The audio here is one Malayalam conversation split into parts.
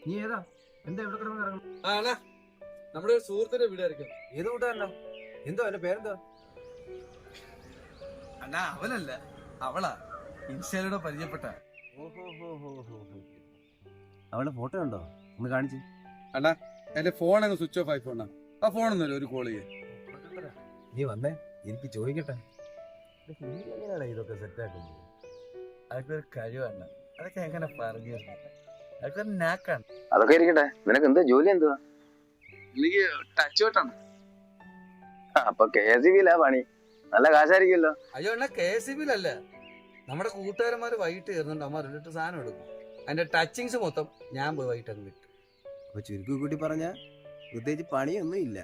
നീ ഏതാ എന്താ എവിടെ കിടന്ന് ഇറങ്ങണം? നമ്മുടെ ഒരു സുഹൃത്തിന്റെ വീടായിരിക്കും. ഏത് കൂട്ടാരനോ? എന്തോ എന്റെ പേരെന്തോ? അണ്ണാ അവനല്ല, അവളാ ഇൻസ്റ്റയിലൂടെ പരിചയപ്പെട്ട. അവളുടെ ഫോട്ടോ ഉണ്ടോ? ഒന്ന് കാണിച്ച്. അണ്ണാ എന്റെ ഫോൺ അങ്ങ് സ്വിച്ച് ഓഫ് ആയി പോണ. ആ ഫോണൊന്നുമല്ല, ഒരു കോൾ ചെയ്യേ. നീ വന്നേ, എനിക്ക് ചോദിക്കട്ടെ, എങ്ങനെയാണ് ഇതൊക്കെ സെറ്റ് ആക്കുന്നത്? അതൊക്കെ ഒരു കഴിവല്ല, അതൊക്കെ എങ്ങനെ പറഞ്ഞു അതൊക്കെ ഒരു നാക്കാണ്. അതൊക്കെ ഇരിക്കട്ടെ, നിനക്ക് എന്താ ജോലി എന്തുവാ? എനിക്ക് ടച്ച് വെട്ടാണ്. അപ്പൊ KSEB-ലാ പണി, നല്ല കാശായിരിക്കുമല്ലോ. അയ്യോ അണ്ണാ, KSEB-ലല്ല, നമ്മുടെ കൂട്ടുകാരന്മാര് വൈകിട്ട് ചേർന്നുണ്ട്. അമ്മ രണ്ടിട്ട് സാധനം എടുക്കും, അതിന്റെ ടച്ചിങ്സ് മൊത്തം ഞാൻ പോയി വൈകിട്ട് അങ്ങ് വിട്ടു. അപ്പൊ ചുരുക്കി കൂട്ടി പറഞ്ഞ പ്രത്യേകിച്ച് പണിയൊന്നും ഇല്ല.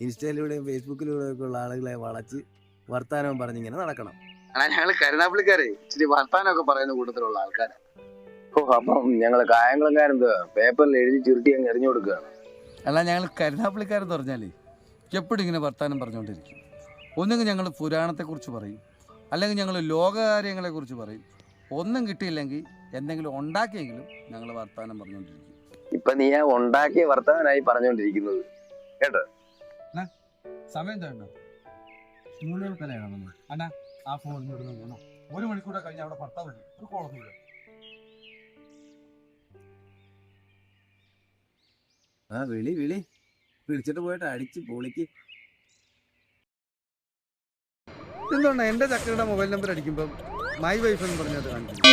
ഇൻസ്റ്റയിലൂടെയും ഫേസ്ബുക്കിലൂടെ ഒക്കെ ഉള്ള ആളുകളെ വളച്ച് വർത്താനവും പറഞ്ഞിങ്ങനെ നടക്കണം. ഞങ്ങള് കരുനാപ്പള്ളിക്കാരെ ഇച്ചിരി വർത്താനൊക്കെ പറയുന്ന കൂട്ടത്തിലുള്ള ആൾക്കാരാ. അപ്പം ഞങ്ങള് കായംകുളംകാരെന്ത് പേപ്പറിൽ എഴുതി ചുരുട്ടി അങ്ങ് എറിഞ്ഞു കൊടുക്കുകയാണ്. അല്ല, ഞങ്ങൾ കരുനാപ്പള്ളിക്കാരെന്ന് പറഞ്ഞാലേ എപ്പോഴും ഇങ്ങനെ വർത്താനം പറഞ്ഞുകൊണ്ടിരിക്കും. ഒന്നുകിൽ ഞങ്ങൾ പുരാണത്തെക്കുറിച്ച് പറയും, അല്ലെങ്കിൽ ഞങ്ങൾ ലോകകാര്യങ്ങളെക്കുറിച്ച് പറയും. ഒന്നും കിട്ടിയില്ലെങ്കിൽ എന്തെങ്കിലും ഉണ്ടാക്കിയെങ്കിലും ഞങ്ങൾ വർത്താനം പറഞ്ഞുകൊണ്ടിരിക്കും. ഇപ്പൊ നീ ആ ഉണ്ടാക്കിയ വർത്താനായി പറഞ്ഞുകൊണ്ടിരിക്കുന്നത് കേട്ടോ. സമയം തരണോ? 3:30 അണ്ണാ ആ ഫോൺ ഇടുന്ന 1 മണിക്കൂർ കഴിഞ്ഞ അവിടെ ഭർത്താവ് ഒരു കോളൊന്നുമില്ല. ആ വിളി വിളിച്ചിട്ട് പോയിട്ട് അടിച്ച് പൊളിക്ക്. എന്തുകൊണ്ടാ എന്റെ ചക്കരയുടെ മൊബൈൽ നമ്പർ അടിക്കുമ്പം മൈ വൈഫ് എന്ന് പറഞ്ഞത് കാണിക്കുന്നു?